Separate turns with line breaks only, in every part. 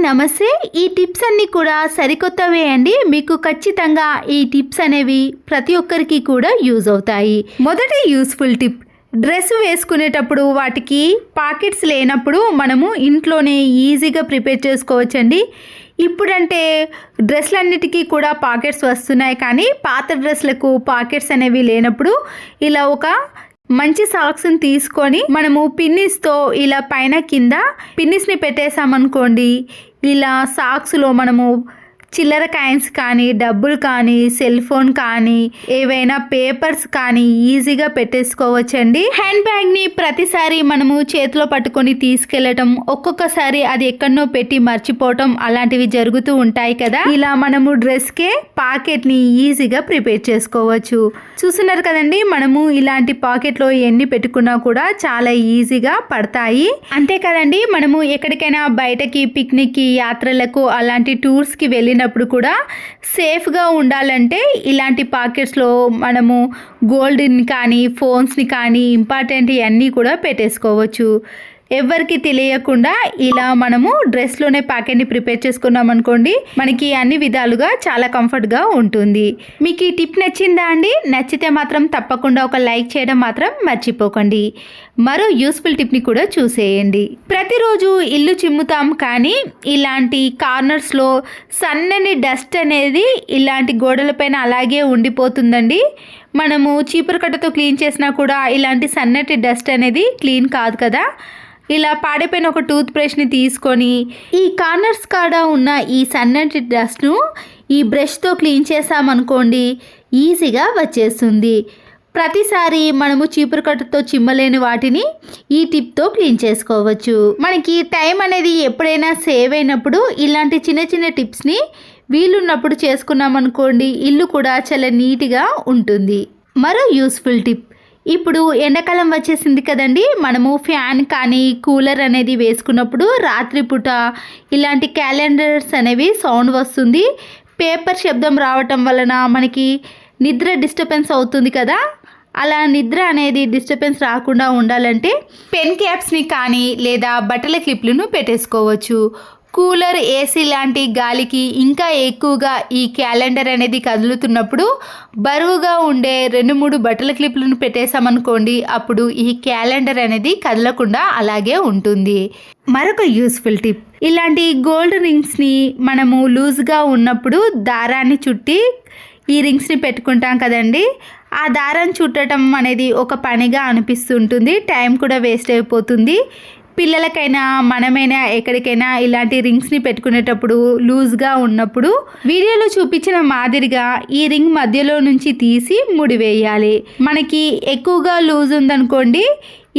నమస్తే. ఈ టిప్స్ అన్నీ కూడా సరికొత్తవే అండి. మీకు ఖచ్చితంగా ఈ టిప్స్ అనేవి ప్రతి ఒక్కరికి కూడా యూజ్ అవుతాయి. మొదటి యూస్ఫుల్ టిప్, డ్రెస్ వేసుకునేటప్పుడు వాటికి పాకెట్స్ లేనప్పుడు మనము ఇంట్లోనే ఈజీగా ప్రిపేర్ చేసుకోవచ్చండి. ఇప్పుడంటే డ్రెస్లన్నిటికీ కూడా పాకెట్స్ వస్తున్నాయి, కానీ పాత డ్రెస్లకు పాకెట్స్ అనేవి లేనప్పుడు ఇలా ఒక మంచి సాక్స్ని తీసుకొని మనము పిన్నిస్తో ఇలా పైన కింద పిన్నిస్ని పెట్టేసామనుకోండి, ఇలా సాక్స్లో మనము చిల్లర కాయిన్స్ కానీ, డబ్బులు కానీ, సెల్ ఫోన్ కానీ, ఏవైనా పేపర్స్ కానీ ఈజీగా పెట్టేసుకోవచ్చండి. హ్యాండ్ బ్యాగ్ని ప్రతిసారి మనము చేతిలో పట్టుకొని తీసుకెళ్ళటం, ఒక్కొక్కసారి అది ఎక్కడనో పెట్టి మర్చిపోవటం అలాంటివి జరుగుతూ ఉంటాయి కదా. ఇలా మనము డ్రెస్కే పాకెట్ని ఈజీగా ప్రిపేర్ చేసుకోవచ్చు. చూస్తున్నారు కదండి, మనము ఇలాంటి పాకెట్లో ఎన్ని పెట్టుకున్నా కూడా చాలా ఈజీగా పడతాయి. అంతే కదండి, మనము ఎక్కడికైనా బయటకి పిక్నిక్కి, యాత్రలకు, అలాంటి టూర్స్కి వెళ్ళినప్పుడు కూడా సేఫ్గా ఉండాలంటే ఇలాంటి పాకెట్స్లో మనము గోల్డ్ని కానీ, ఫోన్స్ని కానీ, ఇంపార్టెంట్ అన్నీ కూడా పెట్టేసుకోవచ్చు. ఎవరికి తెలియకుండా ఇలా మనము డ్రెస్లోనే ప్యాకెట్ని ప్రిపేర్ చేసుకున్నాం అనుకోండి, మనకి అన్ని విధాలుగా చాలా కంఫర్ట్గా ఉంటుంది. మీకు ఈ టిప్ నచ్చిందా అండి? నచ్చితే మాత్రం తప్పకుండా ఒక లైక్ చేయడం మాత్రం మర్చిపోకండి. మరో యూస్ఫుల్ టిప్ని కూడా చూసేయండి. ప్రతిరోజు ఇల్లు చిమ్ముతాం, కానీ ఇలాంటి కార్నర్స్లో సన్నని డస్ట్ అనేది ఇలాంటి గోడలపైన అలాగే ఉండిపోతుందండి. మనము చీపురు కట్టతో క్లీన్ చేసినా కూడా ఇలాంటి సన్నటి డస్ట్ అనేది క్లీన్ కాదు కదా. ఇలా పాడైపోయిన ఒక టూత్ బ్రష్ని తీసుకొని ఈ కార్నర్స్ కాడ ఉన్న ఈ సన్నటి డస్ట్ను ఈ బ్రష్తో క్లీన్ చేసామనుకోండి, ఈజీగా వచ్చేస్తుంది. ప్రతిసారి మనము చీపురు కట్టతో చిమ్మలేని వాటిని ఈ టిప్తో క్లీన్ చేసుకోవచ్చు. మనకి టైం అనేది ఎప్పుడైనా సేవ్ అయినప్పుడు ఇలాంటి చిన్న చిన్న టిప్స్ని వీలున్నప్పుడు చేసుకున్నామనుకోండి, ఇల్లు కూడా చాలా నీట్గా ఉంటుంది. మరో యూస్ఫుల్ టిప్, ఇప్పుడు ఎండాకాలం వచ్చేసింది కదండి, మనము ఫ్యాన్ కానీ కూలర్ అనేది వేసుకున్నప్పుడు రాత్రిపూట ఇలాంటి క్యాలెండర్స్ అనేవి సౌండ్ వస్తుంది. పేపర్ శబ్దం రావటం వలన మనకి నిద్ర డిస్టర్బెన్స్ అవుతుంది కదా. అలా నిద్ర అనేది డిస్టర్బెన్స్ రాకుండా ఉండాలంటే పెన్ క్యాప్స్ని కానీ లేదా బట్టల క్లిప్లను పెట్టేసుకోవచ్చు. కూలర్, ఏసీ లాంటి గాలికి ఇంకా ఎక్కువగా ఈ క్యాలెండర్ అనేది కదులుతున్నప్పుడు బరువుగా ఉండే 2-3 బట్టల క్లిప్లను పెట్టేసామనుకోండి, అప్పుడు ఈ క్యాలెండర్ అనేది కదలకుండా అలాగే ఉంటుంది. మరొక యూస్ఫుల్ టిప్, ఇలాంటి గోల్డ్ రింగ్స్ని మనము లూజ్గా ఉన్నప్పుడు దారాన్ని చుట్టి ఈ రింగ్స్ని పెట్టుకుంటాం కదండి. ఆ దారం చుట్టడం అనేది ఒక పనిగా అనిపిస్తుంటుంది, టైం కూడా వేస్ట్ అయిపోతుంది. పిల్లలకైనా మనమైనా ఎక్కడికైనా ఇలాంటి రింగ్స్ని పెట్టుకునేటప్పుడు లూజ్గా ఉన్నప్పుడు వీడియోలో చూపించిన మాదిరిగా ఈ రింగ్ మధ్యలో నుంచి తీసి ముడివేయాలి. మనకి ఎక్కువగా లూజ్ ఉందనుకోండి,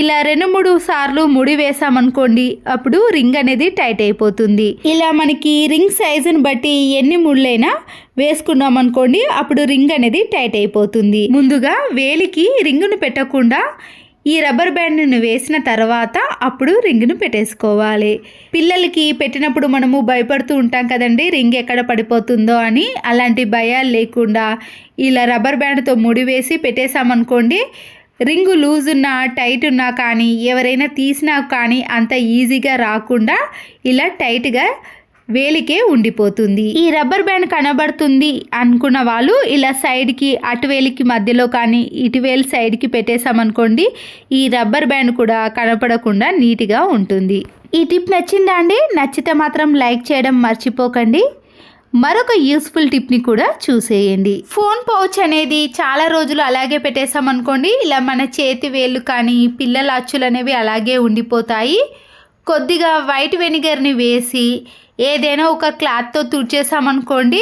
ఇలా 2-3 సార్లు ముడి వేసామనుకోండి, అప్పుడు రింగ్ అనేది టైట్ అయిపోతుంది. ఇలా మనకి రింగ్ సైజుని బట్టి ఎన్ని ముళ్ళైనా వేసుకున్నాం అనుకోండి, అప్పుడు రింగ్ అనేది టైట్ అయిపోతుంది. ముందుగా వేలికి రింగును పెట్టకుండా ఈ రబ్బర్ బ్యాండ్ను వేసిన తర్వాత అప్పుడు రింగ్ను పెట్టేసుకోవాలి. పిల్లలకి పెట్టినప్పుడు మనము భయపడుతూ ఉంటాం కదండి, రింగ్ ఎక్కడ పడిపోతుందో అని. అలాంటి భయాలు లేకుండా ఇలా రబ్బర్ బ్యాండ్తో ముడివేసి పెట్టేసామనుకోండి, రింగు లూజ్ ఉన్నా టైట్ ఉన్నా కానీ ఎవరైనా తీసినా కానీ అంత ఈజీగా రాకుండా ఇలా టైట్గా వేలికే ఉండిపోతుంది. ఈ రబ్బర్ బ్యాండ్ కనబడుతుంది అనుకున్న వాళ్ళు ఇలా సైడ్కి, అటు వేలికి మధ్యలో కానీ ఇటు వేలు సైడ్కి పెట్టేసామనుకోండి, ఈ రబ్బర్ బ్యాండ్ కూడా కనపడకుండా నీట్గా ఉంటుంది. ఈ టిప్ నచ్చిందా అండి? నచ్చితే మాత్రం లైక్ చేయడం మర్చిపోకండి. మరొక యూస్ఫుల్ టిప్ని కూడా చూసేయండి. ఫోన్ పౌచ్ అనేది చాలా రోజులు అలాగే పెట్టేసామనుకోండి, ఇలా మన చేతి వేళ్ళు కానీ పిల్లల అచ్చులు అనేవి అలాగే ఉండిపోతాయి. కొద్దిగా వైట్ వెనిగర్ని వేసి ఏదైనా ఒక క్లాత్తో తుడిచేసామనుకోండి,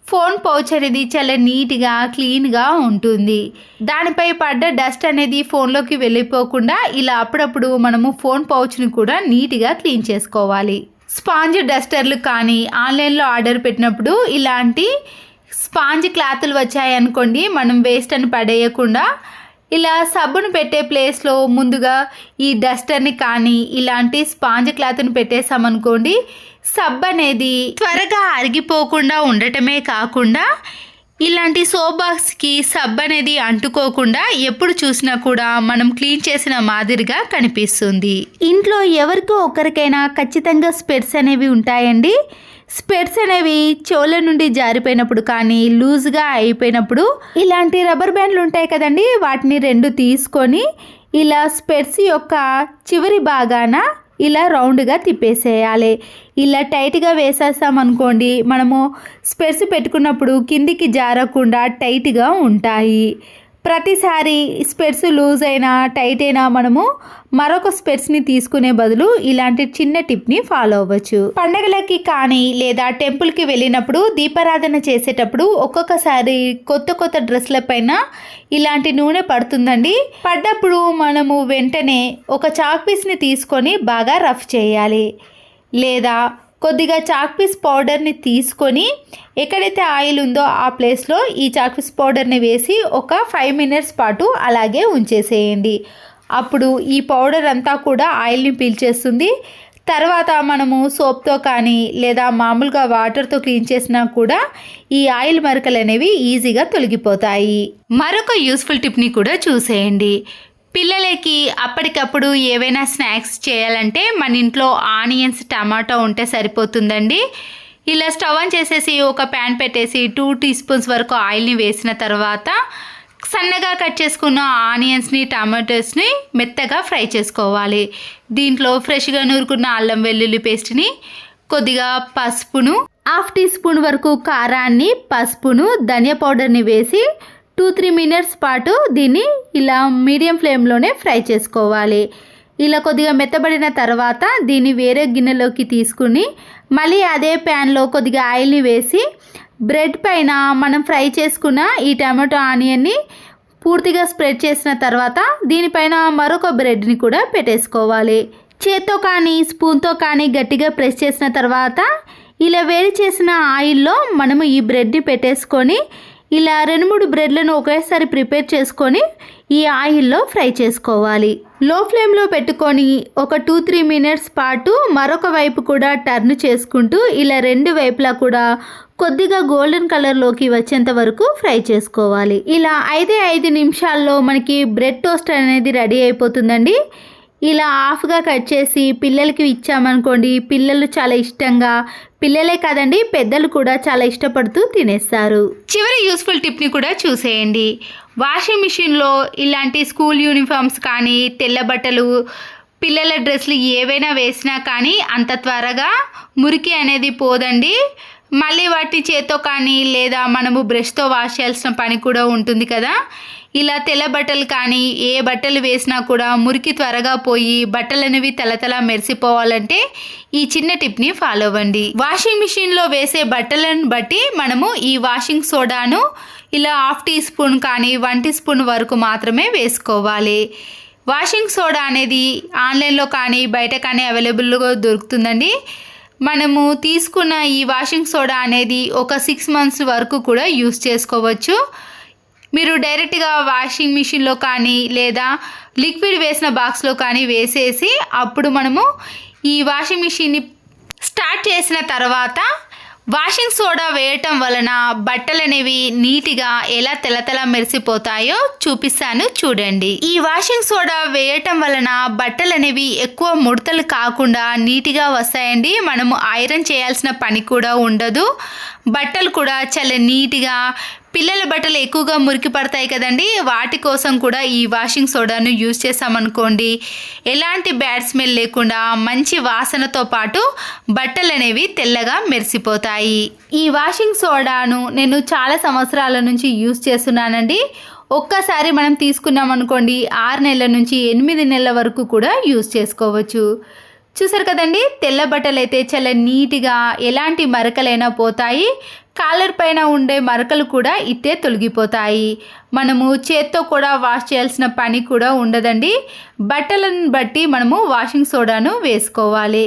ఫోన్ పౌచ్ అనేది చాలా నీట్గా క్లీన్గా ఉంటుంది. దానిపై పడ్డ డస్ట్ అనేది ఫోన్లోకి వెళ్ళిపోకుండా ఇలా అప్పుడప్పుడు మనము ఫోన్ పౌచ్ని కూడా నీట్గా క్లీన్ చేసుకోవాలి. స్పాంజ్ డస్టర్లు కానీ ఆన్లైన్లో ఆర్డర్ పెట్టినప్పుడు ఇలాంటి స్పాంజ్ క్లాతులు వచ్చాయనుకోండి, మనం వేస్ట్ అని పడేయకుండా ఇలా సబ్బును పెట్టే ప్లేస్లో ముందుగా ఈ డస్టర్ని కానీ ఇలాంటి స్పాంజ్ క్లాత్ని పెట్టేసామనుకోండి, సబ్బు అనేది త్వరగా అరిగిపోకుండా ఉండటమే కాకుండా ఇలాంటి సోప్ బాక్స్కి సబ్ అనేది అంటుకోకుండా ఎప్పుడు చూసినా కూడా మనం క్లీన్ చేసిన మాదిరిగా కనిపిస్తుంది. ఇంట్లో ఎవరికో ఒకరికైనా ఖచ్చితంగా స్పెట్స్ అనేవి ఉంటాయండి. స్పెట్స్ అనేవి చెవుల నుండి జారిపోయినప్పుడు కానీ లూజ్గా అయిపోయినప్పుడు ఇలాంటి రబ్బర్ బ్యాండ్లు ఉంటాయి కదండి, వాటిని 2 తీసుకొని ఇలా స్పెట్స్ యొక్క చివరి భాగాన ఇలా రౌండ్గా తిప్పేసేయాలి. ఇలా టైట్గా వేసేసామనుకోండి, మనము స్పెట్స్ పెట్టుకున్నప్పుడు కిందికి జారకుండా టైట్గా ఉంటాయి. ప్రతిసారి స్పెట్స్ లూజ్ అయినా టైట్ అయినా మనము మరొక స్పెట్స్ని తీసుకునే బదులు ఇలాంటి చిన్న టిప్ని ఫాలో అవ్వచ్చు. పండగలకి కానీ లేదా టెంపుల్కి వెళ్ళినప్పుడు దీపారాధన చేసేటప్పుడు ఒక్కొక్కసారి కొత్త డ్రెస్ల పైన ఇలాంటి నూనె పడుతుందండి. పడ్డప్పుడు మనము వెంటనే ఒక చాక్ పీస్ని తీసుకొని బాగా రఫ్ చేయాలి. లేదా కొద్దిగా చాక్ పీస్ పౌడర్ని తీసుకొని ఎక్కడైతే ఆయిల్ ఉందో ఆ ప్లేస్లో ఈ చాక్ పీస్ పౌడర్ని వేసి ఒక 5 మినిట్స్ పాటు అలాగే ఉంచేసేయండి. అప్పుడు ఈ పౌడర్ అంతా కూడా ఆయిల్ని పీల్చేస్తుంది. తర్వాత మనము సోప్తో కానీ లేదా మామూలుగా వాటర్తో క్లీన్ చేసినా కూడా ఈ ఆయిల్ మరకలు అనేవి ఈజీగా తొలగిపోతాయి. మరొక యూస్ఫుల్ టిప్ని కూడా చూసేయండి. పిల్లలకి అప్పటికప్పుడు ఏవైనా స్నాక్స్ చేయాలంటే మన ఇంట్లో ఆనియన్స్, టమాటో ఉంటే సరిపోతుందండి. ఇలా స్టవ్ ఆన్ చేసేసి ఒక ప్యాన్ పెట్టేసి 2 టీ స్పూన్స్ వరకు ఆయిల్ని వేసిన తర్వాత సన్నగా కట్ చేసుకున్న ఆనియన్స్ని, టమాటోస్ని మెత్తగా ఫ్రై చేసుకోవాలి. దీంట్లో ఫ్రెష్గా నూరుకున్న అల్లం వెల్లుల్లి పేస్ట్ని, కొద్దిగా పసుపును, 1/2 టీ స్పూన్ వరకు కారాన్ని, పసుపును, ధనియా పౌడర్ని వేసి 2-3 మినిట్స్ పాటు దీన్ని ఇలా మీడియం ఫ్లేమ్లోనే ఫ్రై చేసుకోవాలి. ఇలా కొద్దిగా మెత్తబడిన తర్వాత దీన్ని వేరే గిన్నెలోకి తీసుకుని మళ్ళీ అదే ప్యాన్లో కొద్దిగా ఆయిల్ని వేసి బ్రెడ్ పైన మనం ఫ్రై చేసుకున్న ఈ టమాటో ఆనియన్ని పూర్తిగా స్ప్రెడ్ చేసిన తర్వాత దీనిపైన మరొక బ్రెడ్ని కూడా పెట్టేసుకోవాలి. చేత్తో కానీ స్పూన్తో కానీ గట్టిగా ప్రెస్ చేసిన తర్వాత ఇలా వేడి చేసిన ఆయిల్లో మనము ఈ బ్రెడ్ని పెట్టేసుకొని ఇలా 2-3 బ్రెడ్లను ఒకేసారి ప్రిపేర్ చేసుకొని ఈ ఆయిల్లో ఫ్రై చేసుకోవాలి. లో ఫ్లేమ్లో పెట్టుకొని ఒక 2-3 మినిట్స్ పాటు మరొక వైపు కూడా టర్న్ చేసుకుంటూ ఇలా 2 వైపులా కూడా కొద్దిగా గోల్డెన్ కలర్లోకి వచ్చేంత వరకు ఫ్రై చేసుకోవాలి. ఇలా 5 నిమిషాల్లో మనకి బ్రెడ్ టోస్ట్ అనేది రెడీ అయిపోతుందండి. ఇలా హాఫ్గా కట్ చేసి పిల్లలకి ఇచ్చామనుకోండి, పిల్లలు చాలా ఇష్టంగా, పిల్లలే కాదండి పెద్దలు కూడా చాలా ఇష్టపడుతూ తినేస్తారు. చివరి యూస్ఫుల్ టిప్ని కూడా చూసేయండి. వాషింగ్ మిషన్లో ఇలాంటి స్కూల్ యూనిఫామ్స్ కానీ, తెల్ల బట్టలు, పిల్లల డ్రెస్లు ఏవైనా వేసినా కానీ అంత త్వరగా మురికి అనేది పోదండి. మళ్ళీ వాటిని చేత్తో కానీ లేదా మనము బ్రష్తో వాష్ చేయాల్సిన పని కూడా ఉంటుంది కదా. ఇలా తెల్ల బట్టలు కానీ ఏ బట్టలు వేసినా కూడా మురికి త్వరగా పోయి బట్టలు అనేవి తలతల మెరిసిపోవాలంటే ఈ చిన్న టిప్ని ఫాలో అవ్వండి. వాషింగ్ మిషన్లో వేసే బట్టలను బట్టి మనము ఈ వాషింగ్ సోడాను ఇలా 1/2 టీ స్పూన్ కానీ 1 టీ స్పూన్ వరకు మాత్రమే వేసుకోవాలి. వాషింగ్ సోడా అనేది ఆన్లైన్లో కానీ బయట కానీ అవైలబుల్గా దొరుకుతుందండి. మనము తీసుకున్న ఈ వాషింగ్ సోడా అనేది ఒక 6 మంత్స్ వరకు కూడా యూస్ చేసుకోవచ్చు. మీరు డైరెక్ట్గా వాషింగ్ మిషన్లో కానీ లేదా లిక్విడ్ వేసిన బాక్స్లో కానీ వేసేసి అప్పుడు మనము ఈ వాషింగ్ మిషన్ని స్టార్ట్ చేసిన తర్వాత వాషింగ్ సోడా వేయటం వలన బట్టలు అనేవి నీట్గా ఎలా తెల్లతెల్ల మెరిసిపోతాయో చూపిస్తాను చూడండి. ఈ వాషింగ్ సోడా వేయటం వలన బట్టలు అనేవి ఎక్కువ ముడతలు కాకుండా నీట్గా వస్తాయండి. మనము ఐరన్ చేయాల్సిన పని కూడా ఉండదు. బట్టలు కూడా చాలా నీట్గా, పిల్లల బట్టలు ఎక్కువగా మురికి పడతాయి కదండి, వాటి కోసం కూడా ఈ వాషింగ్ సోడాను యూజ్ చేసామనుకోండి, ఎలాంటి బ్యాడ్ స్మెల్ లేకుండా మంచి వాసనతో పాటు బట్టలు అనేవి తెల్లగా మెరిసిపోతాయి. ఈ వాషింగ్ సోడాను నేను చాలా సంవత్సరాల నుంచి యూజ్ చేస్తున్నానండి. ఒక్కసారి మనం తీసుకున్నాం అనుకోండి 6 నెలల నుంచి 8 నెలల వరకు కూడా యూజ్ చేసుకోవచ్చు. చూసారు కదండి, తెల్ల బట్టలు అయితే చాలా నీట్గా ఎలాంటి మరకలైనా పోతాయి. కాలర్ పైన ఉండే మరకలు కూడా ఇట్టే తొలగిపోతాయి. మనము చేత్తో కూడా వాష్ చేయాల్సిన పని కూడా ఉండదండి. బట్టలను బట్టి మనము వాషింగ్ సోడాను వేసుకోవాలి.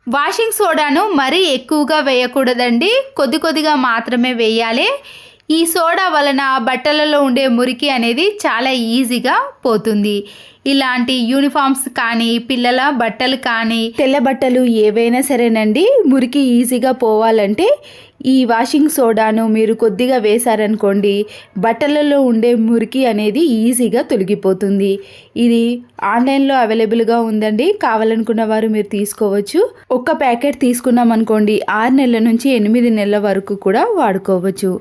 వాషింగ్ సోడాను మరీ ఎక్కువగా వేయకూడదండి, కొద్దిగా మాత్రమే వేయాలి. ఈ సోడా వలన బట్టలలో ఉండే మురికి అనేది చాలా ఈజీగా పోతుంది. ఇలాంటి యూనిఫామ్స్ కానీ పిల్లల బట్టలు కానీ తెల్ల బట్టలు ఏవైనా సరేనండి, మురికి ఈజీగా పోవాలంటే ఈ వాషింగ్ సోడాను మీరు కొద్దిగా వేశారనుకోండి, బట్టలలో ఉండే మురికి అనేది ఈజీగా తొలగిపోతుంది. ఇది ఆన్లైన్లో అవైలబుల్గా ఉందండి. కావాలనుకున్న వారు మీరు తీసుకోవచ్చు. ఒక్క ప్యాకెట్ తీసుకున్నామనుకోండి 6 నెలల నుంచి 8 నెలల వరకు కూడా వాడుకోవచ్చు.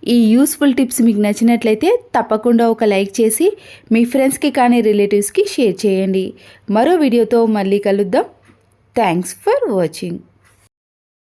ఈ యూస్ఫుల్ టిప్స్ మీకు నచ్చినట్లయితే తప్పకుండా ఒక లైక్ చేసి మీ ఫ్రెండ్స్కి కానీ రిలేటివ్స్కి షేర్ చేయండి. మరో వీడియోతో మళ్ళీ కలుద్దాం. Thanks for watching.